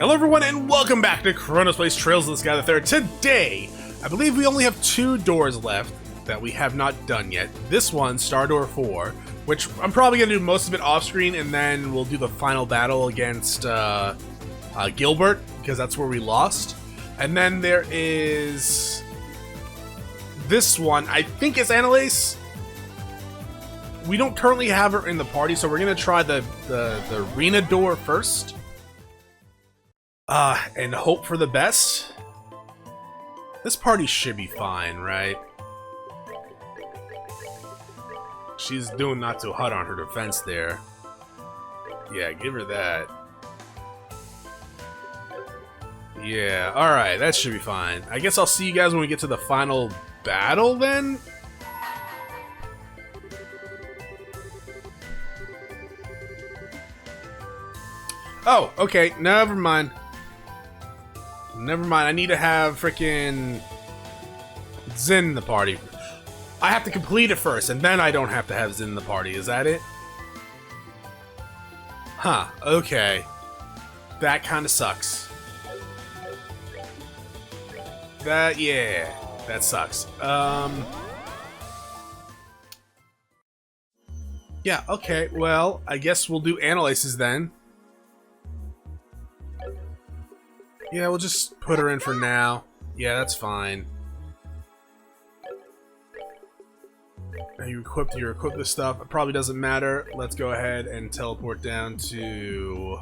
Hello everyone and welcome back to Chronos Plays Trails of the Sky the Third. Today, I believe we only have 2 doors left that we have not done yet. This one, Star Door 4, which I'm probably going to do most of it off screen, and then we'll do the final battle against Gilbert, because that's where we lost. And then there is this one, I think it's Anelace. We don't currently have her in the party, so we're going to try the arena door first. And hope for the best. This party should be fine, right? She's doing not too hot on her defense there. Yeah, give her that. Yeah, alright, that should be fine. I guess I'll see you guys when we get to the final battle then? Oh, okay, never mind. Never mind, I need to have frickin' Zin in the party. I have to complete it first, and then I don't have to have Zin in the party, is that it? Huh, okay. That kinda sucks. Yeah, that sucks. Yeah, okay, well, I guess we'll do Anelace's then. Yeah, we'll just put her in for now. Yeah, that's fine. You equipped this stuff. It probably doesn't matter. Let's go ahead and teleport down to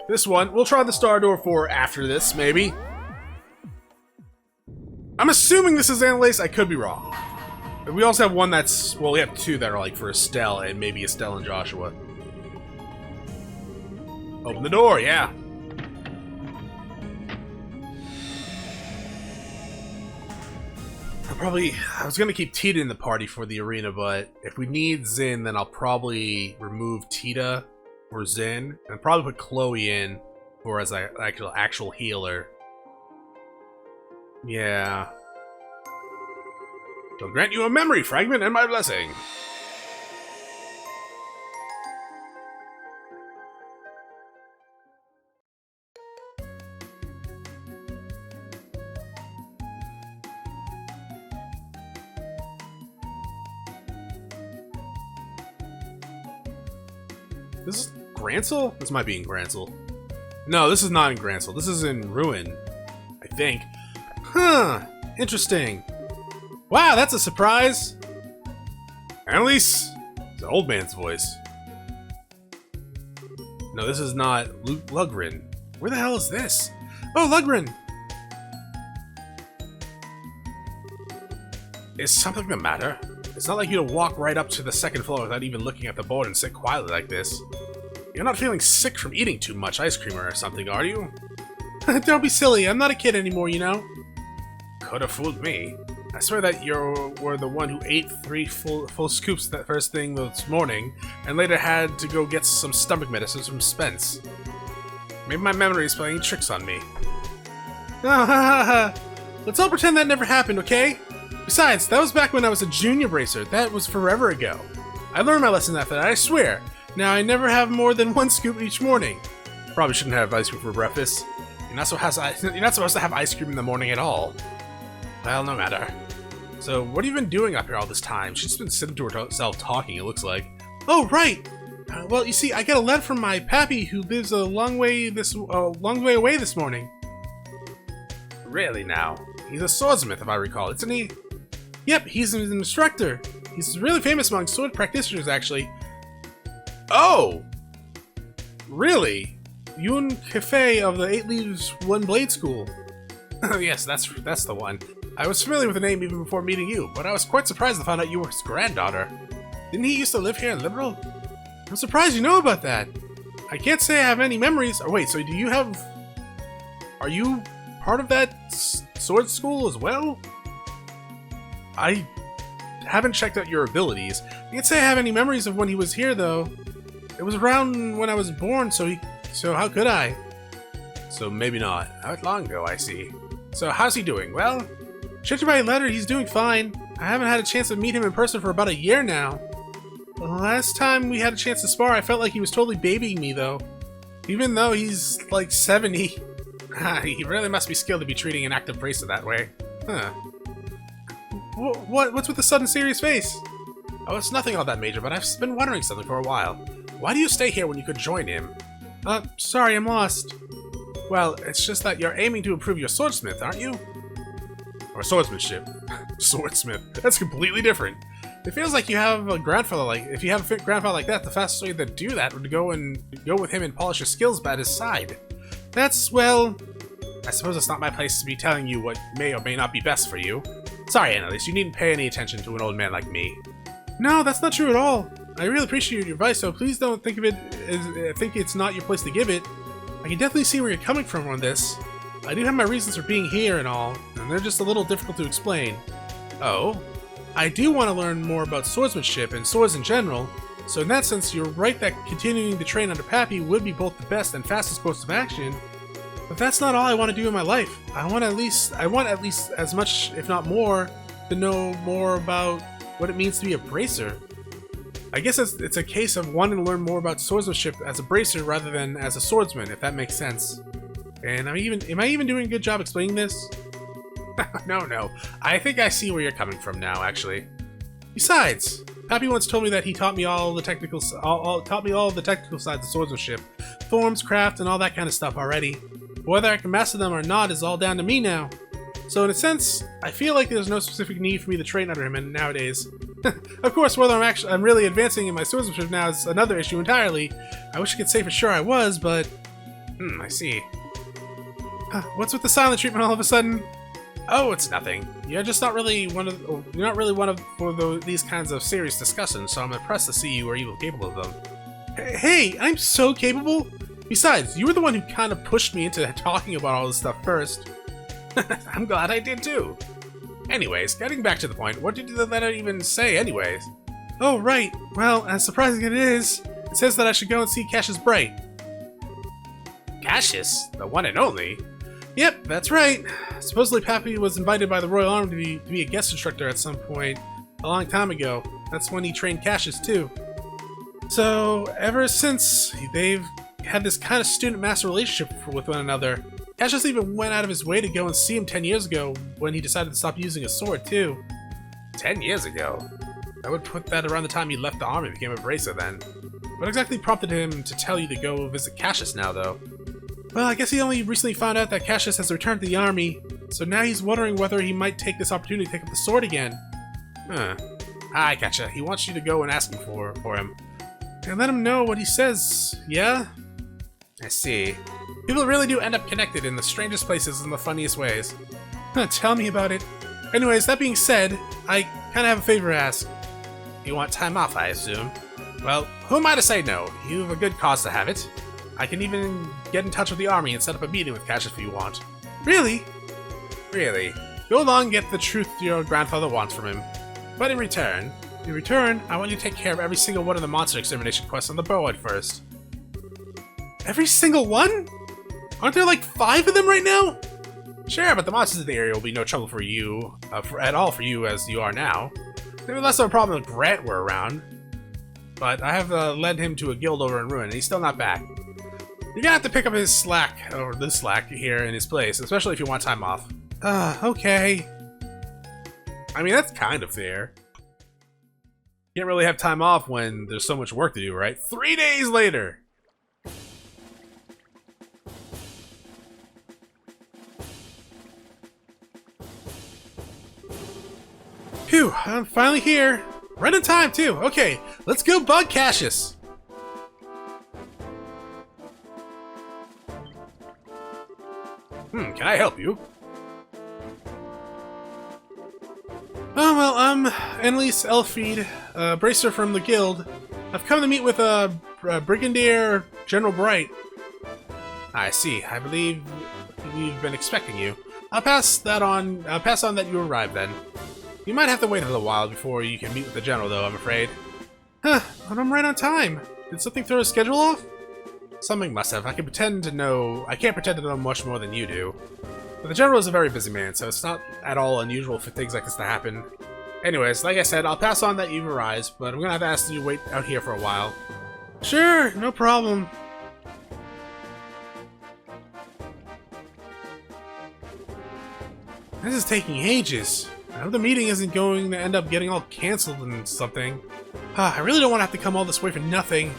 this one. We'll try the Star Door 4 after this, maybe. I'm assuming this is Anelace. I could be wrong. But we also have one that's... Well, we have 2 that are like for Estelle and maybe Estelle and Joshua. Open the door, yeah. I was gonna keep Tita in the party for the arena, but if we need Zin, then I'll probably remove Tita for Zin, and probably put Chloe in for as an actual healer. Yeah. I'll grant you a memory fragment and my blessing. This is Gransel? This might be in Gransel. No, this is not in Gransel. This is in Ruin, I think. Huh, interesting. Wow, that's a surprise. Annelise? It's an old man's voice. No, this is not Lugrin. Where the hell is this? Oh, Lugrin! Is something the matter? It's not like you to walk right up to the 2nd floor without even looking at the board and sit quietly like this. You're not feeling sick from eating too much ice cream or something, are you? Don't be silly, I'm not a kid anymore, you know? Could have fooled me. I swear that you were the one who ate 3 full scoops that first thing this morning, and later had to go get some stomach medicines from Spence. Maybe my memory is playing tricks on me. Let's all pretend that never happened, okay? Besides, that was back when I was a junior bracer. That was forever ago. I learned my lesson after that, I swear. Now I never have more than 1 scoop each morning. Probably shouldn't have ice cream for breakfast. You're not supposed to have ice cream in the morning at all. Well, no matter. So, what have you been doing up here all this time? She's been sitting to herself talking, it looks like. Oh, right! Well, you see, I got a letter from my pappy who lives a long way away this morning. Really now? He's a swordsmith, if I recall, isn't he? Yep, he's an instructor. He's really famous among sword practitioners, actually. Oh! Really? Yun Cafe of the 8 Leaves, 1 Blade School. Yes, that's the one. I was familiar with the name even before meeting you, but I was quite surprised to find out you were his granddaughter. Didn't he used to live here in Liberl? I'm surprised you know about that. I can't say I have any memories. Oh wait, so do you have... Are you part of that sword school as well? I haven't checked out your abilities. I can't say I have any memories of when he was here, though. It was around when I was born, so how could I? So maybe not. How long ago, I see. So how's he doing? Well, judging by letter, he's doing fine. I haven't had a chance to meet him in person for about a year now. The last time we had a chance to spar, I felt like he was totally babying me, though. Even though he's like 70. He really must be skilled to be treating an active bracer that way. Huh. What's with the sudden serious face? Oh, it's nothing all that major, but I've been wondering something for a while. Why do you stay here when you could join him? Sorry, I'm lost. Well, it's just that you're aiming to improve your swordsmith, aren't you? Or swordsmanship. Swordsmith. That's completely different. It feels like you have a grandfather like... If you have a grandfather like that, the fastest way to do that would go with him and polish your skills by his side. That's, well... I suppose it's not my place to be telling you what may or may not be best for you. Sorry, Annelise, you needn't pay any attention to an old man like me. No, that's not true at all. I really appreciate your advice, so please don't think of it as... think it's not your place to give it. I can definitely see where you're coming from on this. I do have my reasons for being here and all, and they're just a little difficult to explain. Oh? I do want to learn more about swordsmanship and swords in general, so in that sense you're right that continuing to train under Pappy would be both the best and fastest course of action, but that's not all I want to do in my life. I want at least as much, if not more, to know more about what it means to be a bracer. I guess it's a case of wanting to learn more about swordsmanship as a bracer rather than as a swordsman, if that makes sense. And am I even doing a good job explaining this? No. I think I see where you're coming from now, actually. Besides, Pappy once told me that he taught me all the technical sides of swordsmanship, forms, craft, and all that kind of stuff already. But whether I can master them or not is all down to me now. So in a sense, I feel like there's no specific need for me to train under him nowadays. Of course, whether I'm really advancing in my swordsmanship now is another issue entirely. I wish I could say for sure I was, but... I see. What's with the silent treatment all of a sudden? Oh, it's nothing. You're just not really these kinds of serious discussions, so I'm impressed to see you are even capable of them. Hey, I'm so capable? Besides, you were the one who kind of pushed me into talking about all this stuff first. I'm glad I did too. Anyways, getting back to the point, what did the letter even say anyways? Oh, right. Well, as surprising as it is, it says that I should go and see Cassius Bright. Cassius? The one and only? Yep, that's right. Supposedly Pappy was invited by the Royal Army to be a guest instructor at some point a long time ago. That's when he trained Cassius too. So, ever since, they've had this kind of student-master relationship with one another. Cassius even went out of his way to go and see him 10 years ago when he decided to stop using a sword too. 10 years ago? I would put that around the time he left the army and became a bracer then. What exactly prompted him to tell you to go visit Cassius now though? Well, I guess he only recently found out that Cassius has returned to the army, so now he's wondering whether he might take this opportunity to pick up the sword again. Huh. I gotcha. He wants you to go and ask him for him. And let him know what he says, yeah? I see. People really do end up connected in the strangest places in the funniest ways. Tell me about it. Anyways, that being said, I kinda have a favor to ask. You want time off, I assume? Well, who am I to say no? You have a good cause to have it. I can even get in touch with the army and set up a meeting with Cassius if you want. Really? Really. Go along and get the truth your grandfather wants from him. But in return, I want you to take care of every single one of the monster extermination quests on the board first. Every single one? Aren't there like 5 of them right now? Sure, but the monsters in the area will be no trouble for you, at all for you as you are now. There was less of a problem if Grant were around. But I have led him to a guild over in Ruin, and he's still not back. You're gonna have to pick up his slack, or this slack here in his place, especially if you want time off. Okay. I mean, that's kind of fair. You can't really have time off when there's so much work to do, right? 3 days later! Phew, I'm finally here. Right on time, too. Okay, let's go bug Cassius. Can I help you? Oh, well, I'm Annelise Elfried, bracer from the guild. I've come to meet with Brigadier General Bright. I see. I believe we've been expecting you. I'll pass on that you arrived then. You might have to wait a little while before you can meet with the general, though, I'm afraid. Huh, but I'm right on time. Did something throw his schedule off? Something must have. I can't pretend to know much more than you do. But the general is a very busy man, so it's not at all unusual for things like this to happen. Anyways, like I said, I'll pass on that you've arrived, but I'm gonna have to ask you to wait out here for a while. Sure, no problem. This is taking ages. I hope the meeting isn't going to end up getting all cancelled and something. I really don't want to have to come all this way for nothing.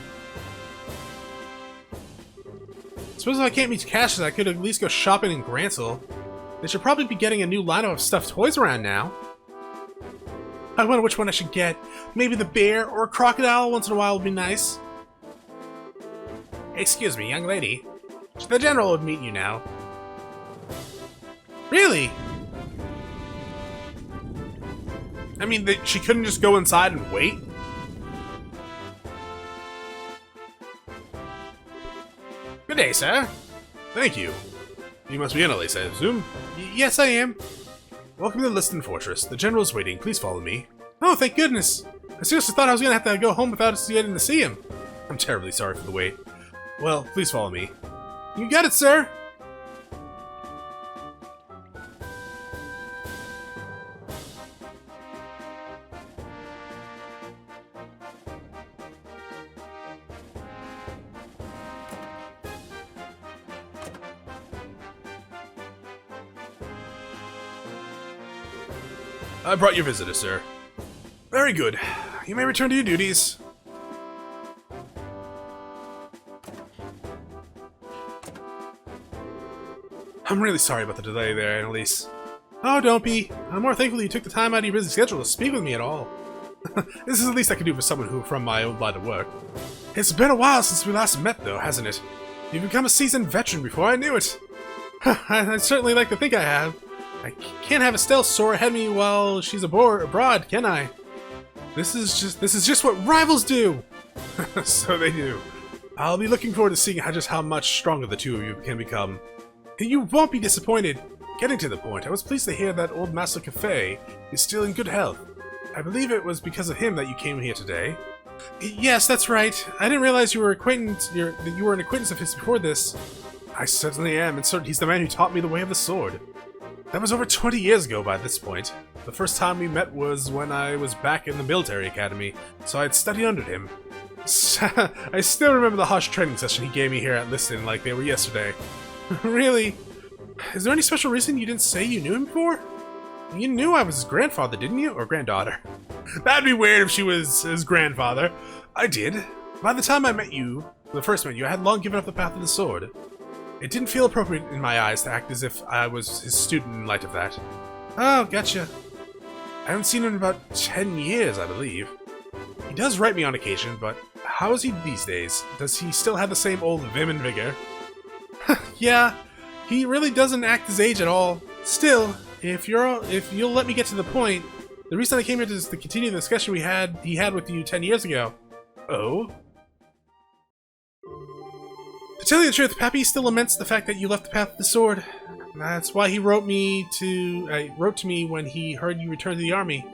Suppose if I can't meet Cassius, I could at least go shopping in Gralsritter. They should probably be getting a new lineup of stuffed toys around now. I wonder which one I should get. Maybe the bear or a crocodile once in a while would be nice. Excuse me, young lady. The general would meet you now. Really? I mean, she couldn't just go inside and wait? Good day, sir. Thank you. You must be Annelise, I assume? Yes, I am. Welcome to Liston Fortress. The general's waiting. Please follow me. Oh, thank goodness. I seriously thought I was going to have to go home without getting to see him. I'm terribly sorry for the wait. Well, please follow me. You got it, sir. I brought your visitor, sir. Very good. You may return to your duties. I'm really sorry about the delay there, Annelise. Oh, don't be. I'm more thankful you took the time out of your busy schedule to speak with me at all. This is the least I can do for someone who from my own line of work. It's been a while since we last met, though, hasn't it? You've become a seasoned veteran before I knew it. I'd certainly like to think I have. I can't have Estelle soar ahead of me while she's abroad, can I? This is just what rivals do! So they do. I'll be looking forward to seeing just how much stronger the two of you can become. You won't be disappointed. Getting to the point, I was pleased to hear that old Master Cafe is still in good health. I believe it was because of him that you came here today. Yes, that's right. I didn't realize you were that you were an acquaintance of his before this. I certainly am, and he's the man who taught me the way of the sword. That was over 20 years ago by this point. The first time we met was when I was back in the military academy, so I had studied under him. I still remember the harsh training session he gave me here at Liston like they were yesterday. Really? Is there any special reason you didn't say you knew him before? You knew I was his grandfather, didn't you? Or granddaughter? That'd be weird if she was his grandfather. I did. By the time I met you, I had long given up the path of the sword. It didn't feel appropriate in my eyes to act as if I was his student in light of that. Oh, gotcha. I haven't seen him in about 10 years, I believe. He does write me on occasion, but how is he these days? Does he still have the same old vim and vigor? Yeah, he really doesn't act his age at all. Still, if you'll let me get to the point, the reason I came here is to continue the discussion he had with you 10 years ago. Oh? To tell you the truth, Pappy still laments the fact that you left the path of the sword. That's why he wrote to me when he heard you returned to the army.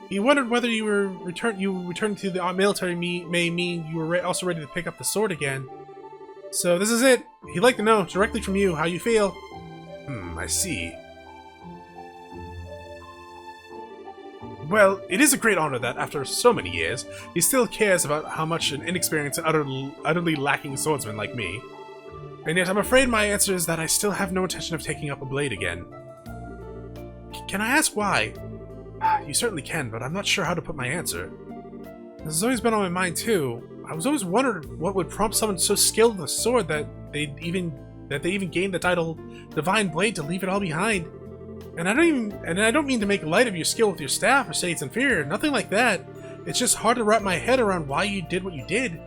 He wondered whether returning to the military may mean you were also ready to pick up the sword again. So this is it. He'd like to know directly from you how you feel. I see. Well, it is a great honor that, after so many years, he still cares about how much an inexperienced and utterly lacking swordsman like me. And yet I'm afraid my answer is that I still have no intention of taking up a blade again. Can I ask why? You certainly can, but I'm not sure how to put my answer. This has always been on my mind too. I was always wondering what would prompt someone so skilled with a sword that they even gained the title Divine Blade to leave it all behind. And I don't mean to make light of your skill with your staff or say it's inferior, nothing like that. It's just hard to wrap my head around why you did what you did.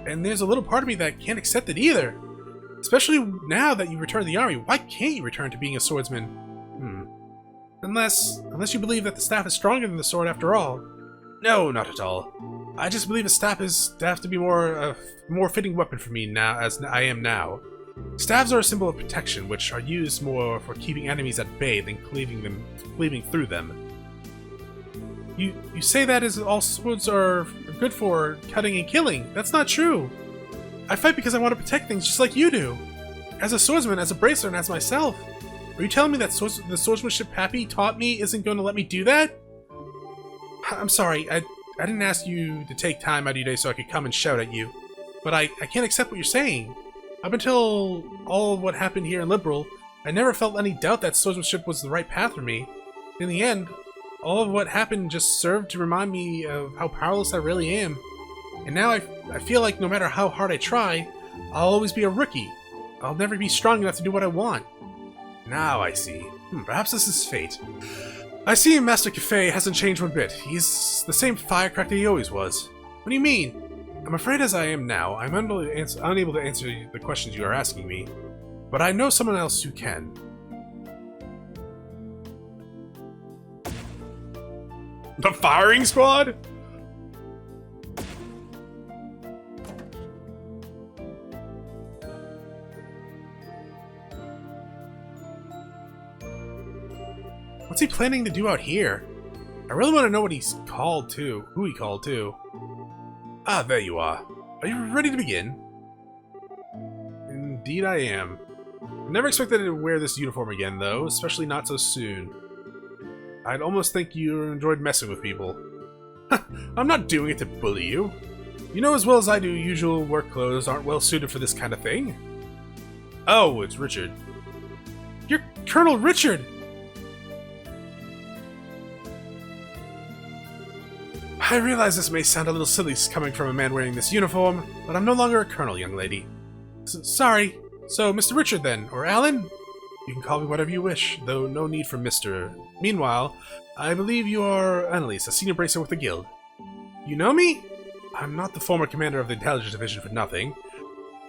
And there's a little part of me that can't accept it either. Especially now that you returned to the army, why can't you return to being a swordsman? Unless you believe that the staff is stronger than the sword after all. No, not at all. I just believe a staff have to be a more fitting weapon for me now, as I am now. Staves are a symbol of protection, which are used more for keeping enemies at bay than cleaving through them. You say that as all swords are good for cutting and killing. That's not true. I fight because I want to protect things just like you do. As a swordsman, as a bracer, and as myself. Are you telling me that the swordsmanship Pappy taught me isn't going to let me do that? I'm sorry, I didn't ask you to take time out of your day so I could come and shout at you. But I can't accept what you're saying. Up until all of what happened here in Liberl, I never felt any doubt that swordsmanship was the right path for me. In the end, all of what happened just served to remind me of how powerless I really am. And now I feel like no matter how hard I try, I'll always be a rookie. I'll never be strong enough to do what I want. Now I see. Perhaps this is fate. I see Master Cafe hasn't changed one bit. He's the same firecracker he always was. What do you mean? I'm afraid as I am now, I'm unable to answer the questions you are asking me. But I know someone else who can. The firing squad? What's he planning to do out here? I really want to know what he's called to. Who he called to. Ah, there you are. Are you ready to begin? Indeed I am. I never expected to wear this uniform again, though, especially not so soon. I'd almost think you enjoyed messing with people. I'm not doing it to bully you. You know as well as I do, usual work clothes aren't well suited for this kind of thing. Oh, it's Richard. You're Colonel Richard! I realize this may sound a little silly coming from a man wearing this uniform, but I'm no longer a colonel, young lady. Sorry. So, Mr. Richard then, or Alan? You can call me whatever you wish, though no need for Mr. Meanwhile, I believe you are Annelise, a senior bracer with the guild. You know me? I'm not the former commander of the intelligence division for nothing.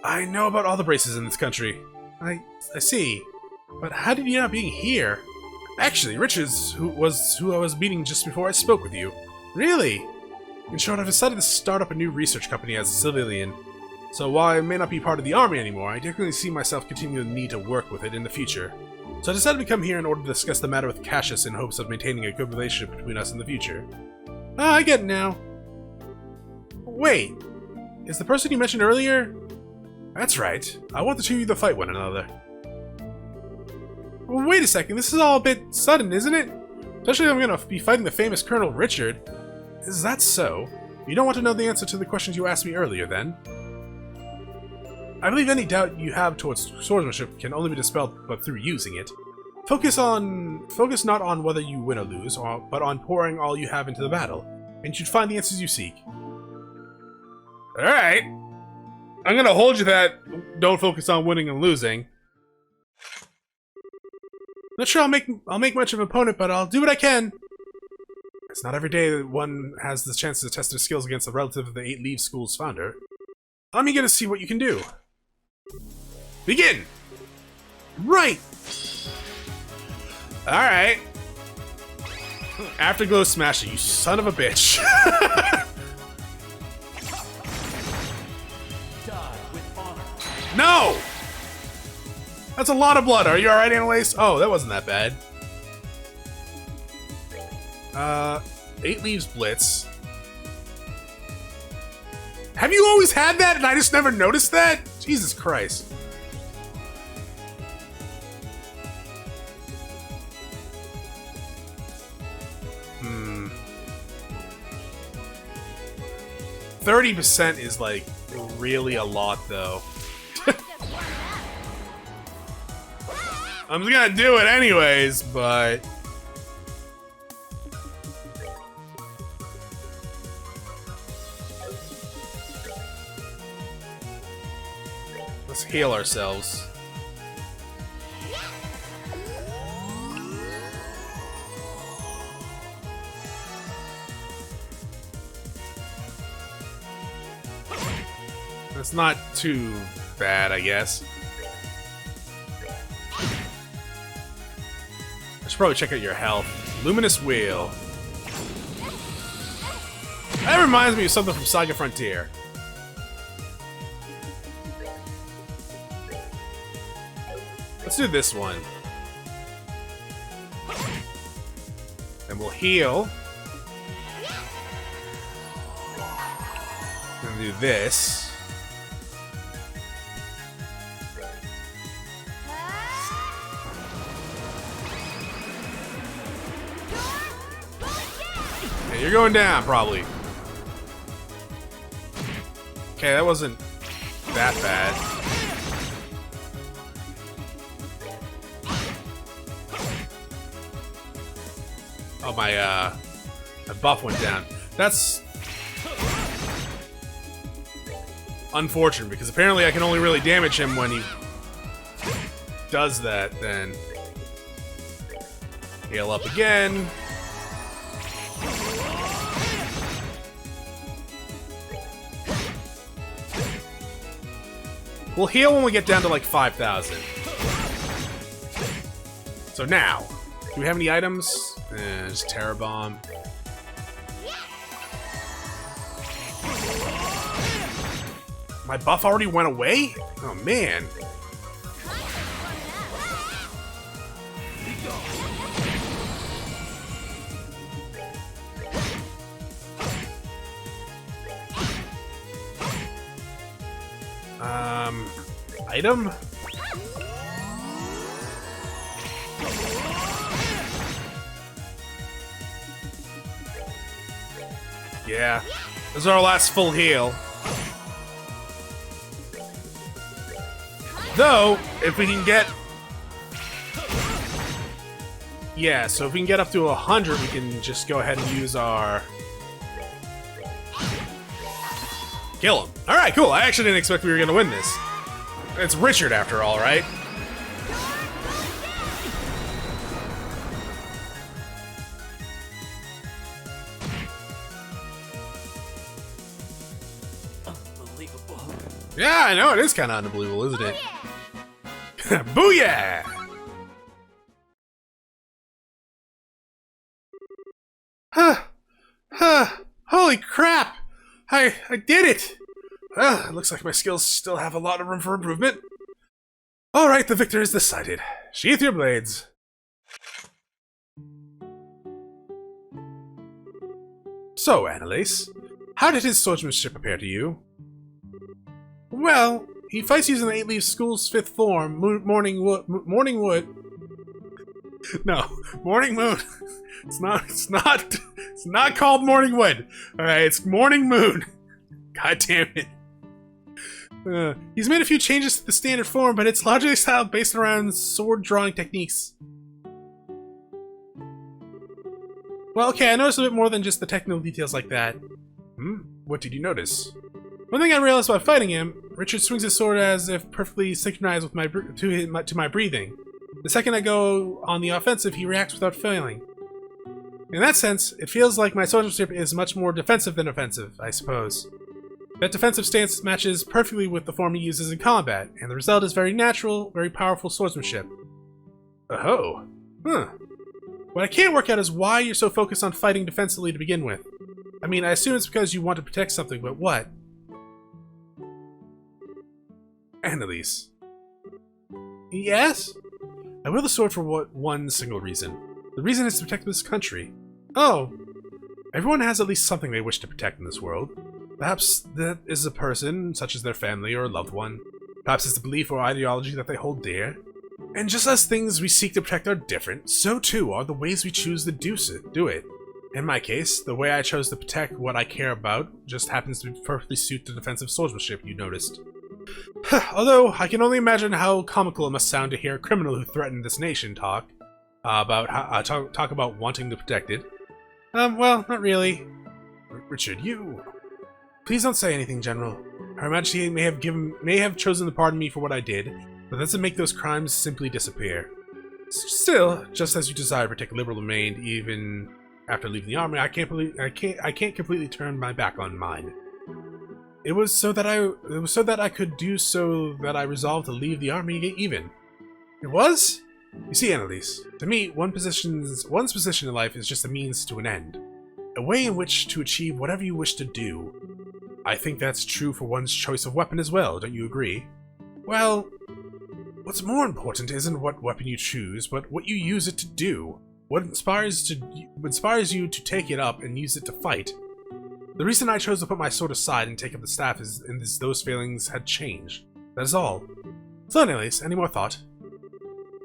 I know about all the braces in this country. I see. But how did you end up being here? Actually, Richard's who I was meeting just before I spoke with you. Really? In short, I've decided to start up a new research company as a civilian. So while I may not be part of the army anymore, I definitely see myself continuing to need to work with it in the future. So I decided to come here in order to discuss the matter with Cassius in hopes of maintaining a good relationship between us in the future. Ah, I get it now. Wait, is the person you mentioned earlier? That's right. I want the two of you to fight one another. Well, wait a second, this is all a bit sudden, isn't it? Especially if I'm going to be fighting the famous Colonel Richard. Is that so? You don't want to know the answer to the questions you asked me earlier, then? I believe any doubt you have towards swordsmanship can only be dispelled but through using it. Focus not on whether you win or lose, but on pouring all you have into the battle, and you should find the answers you seek. Alright. I'm gonna hold you that don't focus on winning and losing. Not sure I'll make much of an opponent, but I'll do what I can. It's not every day that one has the chance to test their skills against a relative of the 8 Leaves School's founder. I'm eager to see what you can do. Begin! Right! Alright. Afterglow Smasher, you son of a bitch. No! That's a lot of blood. Are you alright, Anelace? Oh, that wasn't that bad. 8 Leaves Blitz. Have you always had that and I just never noticed that? Jesus Christ. Hmm. 30% is like really a lot though. I'm just gonna do it anyways, but... let's heal ourselves. That's not too bad, I guess. I should probably check out your health. Luminous Wheel. That reminds me of something from Saga Frontier. Let's do this one. And we'll heal. And do this. Okay, you're going down, probably. Okay, that wasn't that bad. Oh, my buff went down. That's unfortunate, because apparently I can only really damage him when he does that, then. Heal up again. We'll heal when we get down to like 5,000. So now, do we have any items? Just Terror Bomb. My buff already went away? Oh man. Item? Yeah. This is our last full heal. Though, if we can get... Yeah, so if we can get up to 100, we can just go ahead and use our... Kill him. Alright, cool. I actually didn't expect we were going to win this. It's Richard, after all, right? Unbelievable. Yeah, I know, it is kind of unbelievable, isn't it? Booyah! Holy crap! I did it! Well, it looks like my skills still have a lot of room for improvement. Alright, the victor is decided. Sheath your blades. So, Annelise, how did his swordsmanship appear to you? Well, he fights using the 8-leaf school's 5th form, Morning Wood. No, Morning Moon. It's not called Morning Wood. Alright, it's Morning Moon. God damn it. He's made a few changes to the standard form, but it's largely style based around sword drawing techniques. Well, okay, I noticed a bit more than just the technical details like that. What did you notice? One thing I realized while fighting him, Richard swings his sword as if perfectly synchronized with to my breathing. The second I go on the offensive, he reacts without failing. In that sense, it feels like my swordsmanship is much more defensive than offensive, I suppose. That defensive stance matches perfectly with the form he uses in combat, and the result is very natural, very powerful swordsmanship. Oh. Huh. What I can't work out is why you're so focused on fighting defensively to begin with. I mean, I assume it's because you want to protect something, but what? Annelise. Yes? I will the sword for one single reason. The reason is to protect this country. Oh. Everyone has at least something they wish to protect in this world. Perhaps that is a person, such as their family or a loved one. Perhaps it's the belief or ideology that they hold dear. And just as things we seek to protect are different, so too are the ways we choose to do it. In my case, the way I chose to protect what I care about just happens to perfectly suit the defensive swordsmanship you noticed. Although, I can only imagine how comical it must sound to hear a criminal who threatened this nation talk about wanting to protect it. Well, not really. Richard, you... Please don't say anything, General. Her Majesty may have chosen to pardon me for what I did, but that doesn't make those crimes simply disappear. Still, just as you desire to protect Liberl remained even after leaving the army, I can't completely turn my back on mine. It was so that I could do so that I resolved to leave the army even. It was? You see, Annelise, to me, one's position in life is just a means to an end. A way in which to achieve whatever you wish to do. I think that's true for one's choice of weapon as well, don't you agree? Well, what's more important isn't what weapon you choose, but what you use it to do. What inspires you to take it up and use it to fight. The reason I chose to put my sword aside and take up the staff is those feelings had changed. That is all. So anyways, any more thought?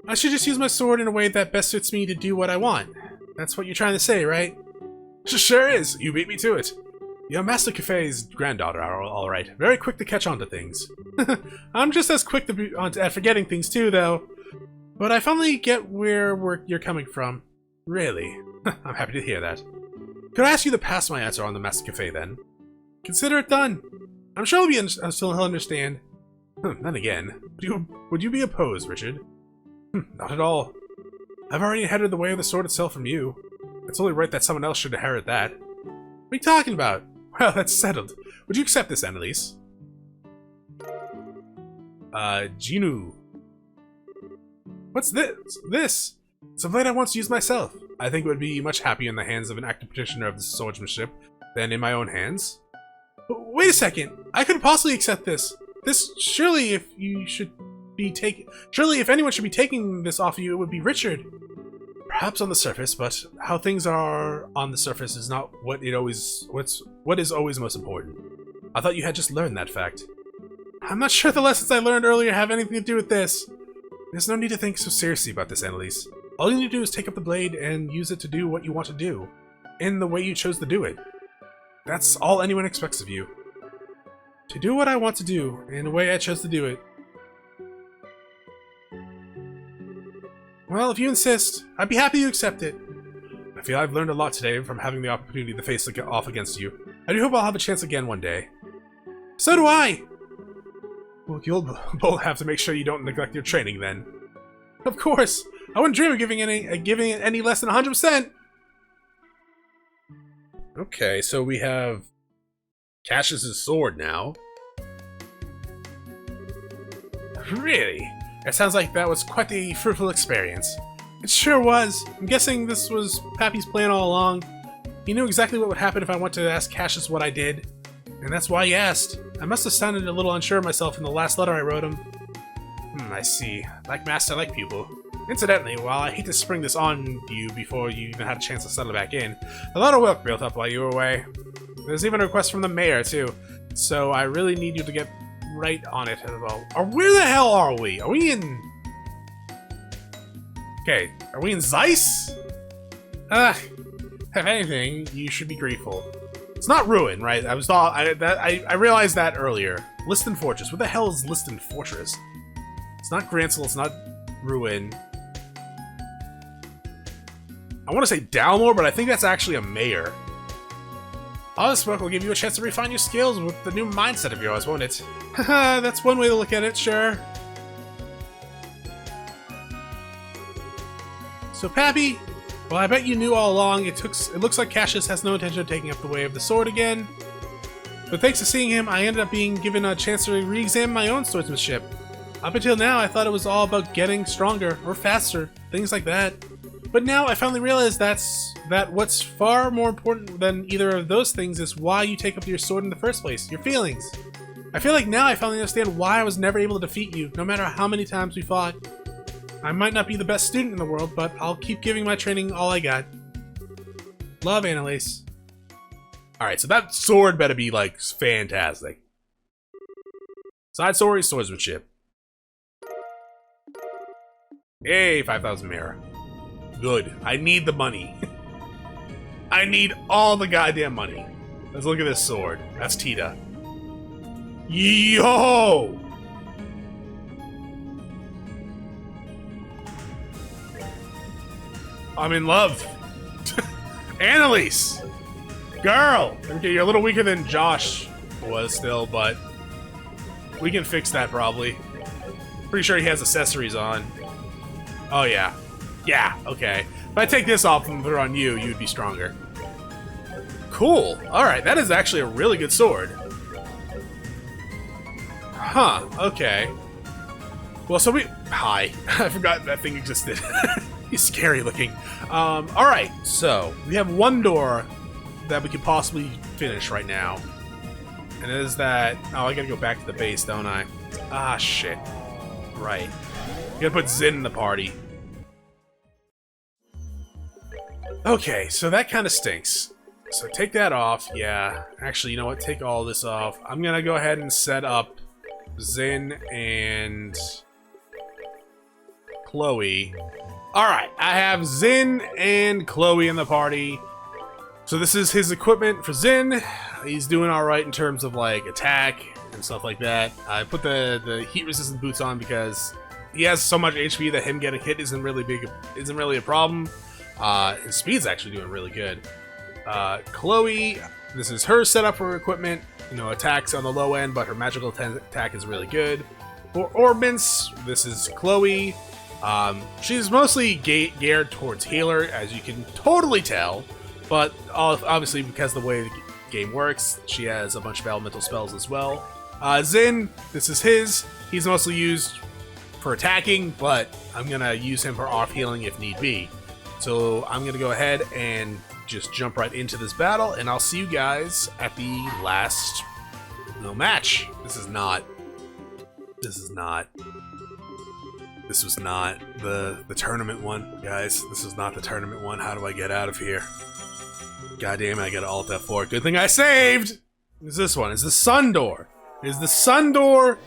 I should just use my sword in a way that best suits me to do what I want. That's what you're trying to say, right? Sure is. You beat me to it. You're Master Cafe's granddaughter, alright. Very quick to catch on to things. I'm just as quick at forgetting things too, though. But I finally get where you're coming from. Really. I'm happy to hear that. Could I ask you to pass my answer on the Master Cafe then? Consider it done. I'm sure he'll understand. Then again, would you be opposed, Richard? Not at all. I've already inherited the way of the sword itself from you. It's only right that someone else should inherit that. What are you talking about? Well, that's settled. Would you accept this, Annelise? Ginu. What's this? It's a blade I once used myself. I think it would be much happier in the hands of an active practitioner of the swordsmanship than in my own hands. But wait a second. I couldn't possibly accept this. Surely if anyone should be taking this off you, it would be Richard. Perhaps on the surface, but how things are on the surface is not what is always most important. I thought you had just learned that fact. I'm not sure the lessons I learned earlier have anything to do with this. There's no need to think so seriously about this, Annelise. All you need to do is take up the blade and use it to do what you want to do, in the way you chose to do it. That's all anyone expects of you. To do what I want to do, in the way I chose to do it. Well, if you insist, I'd be happy to accept it. I feel I've learned a lot today from having the opportunity to face off against you. I do hope I'll have a chance again one day. So do I! Well, you'll both have to make sure you don't neglect your training then. Of course! I wouldn't dream of giving it any less than 100%! Okay, so we have Cassius's sword now. Really? It sounds like that was quite the fruitful experience. It sure was. I'm guessing this was Pappy's plan all along. He knew exactly what would happen if I went to ask Cassius what I did. And that's why he asked. I must have sounded a little unsure of myself in the last letter I wrote him. I see. Like master, like pupil. Incidentally, while I hate to spring this on you before you even had a chance to settle back in, a lot of work built up while you were away. There's even a request from the mayor, too. So I really need you to get right on it as well. Where the hell are we? Are we in... Okay, are we in Zeiss? If anything, you should be grateful. It's not Ruin, right? I realized that earlier. Liston Fortress. What the hell is Liston Fortress? It's not Gransel, it's not Ruin. I want to say Dalmore, but I think that's actually a mayor. All this work will give you a chance to refine your skills with the new mindset of yours, won't it? Haha, that's one way to look at it, sure. So, Pappy, well, I bet you knew all along. It looks like Cassius has no intention of taking up the way of the sword again. But thanks to seeing him, I ended up being given a chance to re-examine my own swordsmanship. Up until now, I thought it was all about getting stronger or faster, things like that. But now I finally realized that what's far more important than either of those things is why you take up your sword in the first place, your feelings. I feel like now I finally understand why I was never able to defeat you, no matter how many times we fought. I might not be the best student in the world, but I'll keep giving my training all I got. Love, Anelace. Alright, so that sword better be, like, fantastic. Side story, swordsmanship. Hey, 5,000 mirror. Good. I need the money. I need all the goddamn money. Let's look at this sword. That's Tita. Yo! I'm in love. Annelise! Girl! Okay, you're a little weaker than Josh was still, but we can fix that probably. Pretty sure he has accessories on. Oh yeah. Yeah, okay. If I take this off and throw on you, you'd be stronger. Cool. Alright, that is actually a really good sword. Huh, okay. Well, so we... Hi. I forgot that thing existed. He's scary looking. Alright, so we have one door that we could possibly finish right now. And it is that... Oh, I gotta go back to the base, don't I? Ah, shit. Right. Gotta put Zin in the party. Okay, so that kind of stinks. So take that off, yeah. Actually, you know what? Take all this off. I'm gonna go ahead and set up Zin and Chloe. Alright, I have Zin and Chloe in the party. So this is his equipment for Zin. He's doing alright in terms of, like, attack and stuff like that. I put the heat-resistant boots on because he has so much HP that him getting hit isn't really a problem. His speed's actually doing really good. Chloe, this is her setup for equipment. You know, attacks on the low end, but her magical attack is really good. For Orbments, this is Chloe. She's mostly geared towards healer, as you can totally tell. But obviously, because the way the game works, she has a bunch of elemental spells as well. Zin, this is his. He's mostly used for attacking, but I'm going to use him for off healing if need be. So I'm going to go ahead and just jump right into this battle, and I'll see you guys at the last match. This was not the tournament one, guys. This was not the tournament one. How do I get out of here? God damn it, I gotta alt F4. Good thing I saved! It's this one. It's the Sun Door. It's the Sun Door.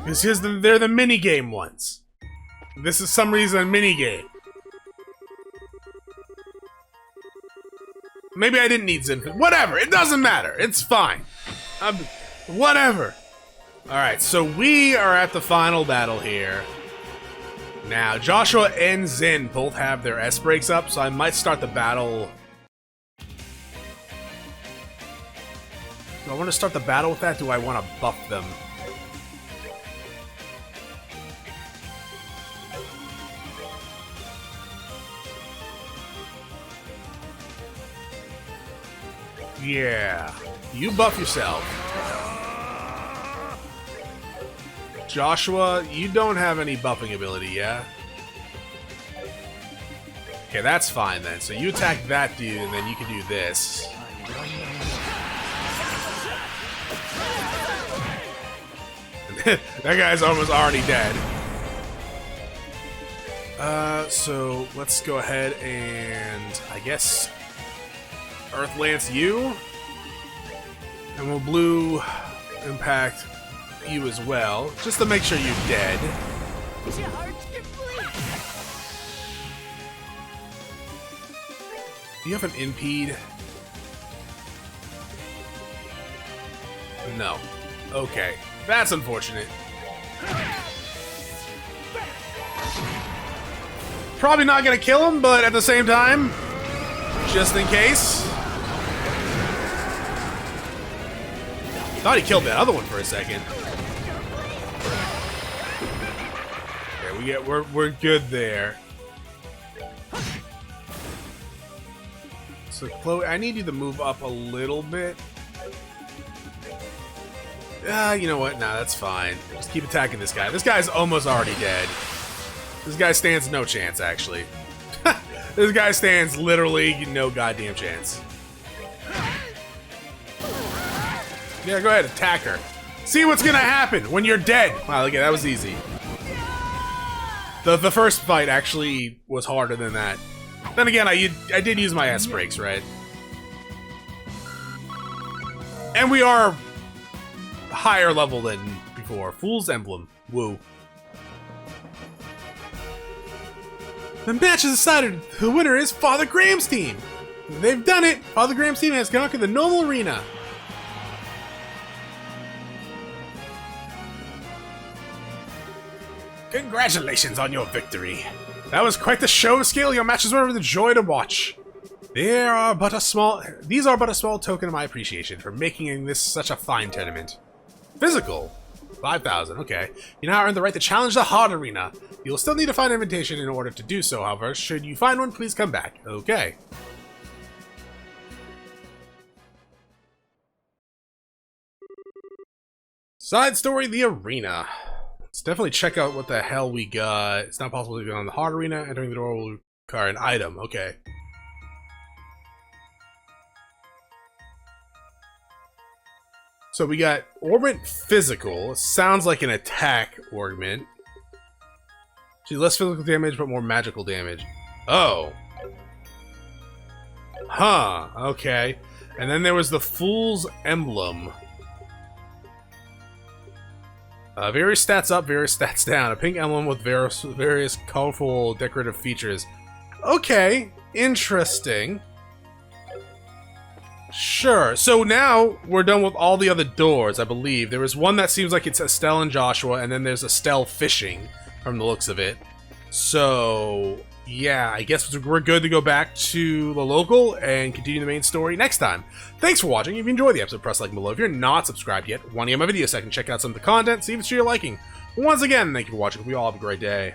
They're the minigame ones. This is some reason a minigame. Maybe I didn't need Zin. Whatever, it doesn't matter. It's fine. Whatever. Alright, so we are at the final battle here. Now, Joshua and Zin both have their S breaks up, so I might start the battle. Do I want to start the battle with that? Do I want to buff them? Yeah. You buff yourself. Joshua, you don't have any buffing ability, yeah? Okay, that's fine then. So you attack that dude, and then you can do this. That guy's almost already dead. So let's go ahead and, I guess, Earth Lance you. And we'll blue impact you as well, just to make sure you're dead. Do you have an impede? No. Okay. That's unfortunate. Probably not gonna kill him, but at the same time, just in case. Thought he killed that other one for a second. Okay, we're good there. So Chloe, I need you to move up a little bit. You know what? Nah, that's fine. Just keep attacking this guy. This guy's almost already dead. This guy stands no chance, actually. This guy stands literally no goddamn chance. Yeah, go ahead, attack her. See what's gonna happen when you're dead. Wow, look at that was easy. The first fight actually was harder than that. Then again, I did use my S breaks, right? And we are higher level than before. Fool's Emblem. Woo. The match is decided. The winner is Father Graham's team. They've done it. Father Graham's team has conquered the normal arena. Congratulations on your victory. That was quite the show of skill. Your matches were the joy to watch. These are but a small token of my appreciation for making this such a fine tournament. Physical. 5,000, okay. You now earn the right to challenge the hard arena. You'll still need to find an invitation in order to do so, however. Should you find one, please come back. Okay. Side story, the arena. Let's definitely check out what the hell we got. It's not possible to go on the hard arena. Entering the door will require an item. Okay. So we got Orbit Physical. Sounds like an attack augment. She's less physical damage, but more magical damage. Oh. Huh. Okay. And then there was the Fool's Emblem. Various stats up, various stats down. A pink emblem with various colorful decorative features. Okay. Interesting. Sure. So now we're done with all the other doors, I believe. There was one that seems like it's Estelle and Joshua, and then there's Estelle fishing, from the looks of it. So, yeah, I guess we're good to go back to the local and continue the main story next time. Thanks for watching. If you enjoyed the episode, press like below. If you're not subscribed yet, want to get my video second, check out some of the content, see if it's to your liking. Once again, thank you for watching. We all have a great day.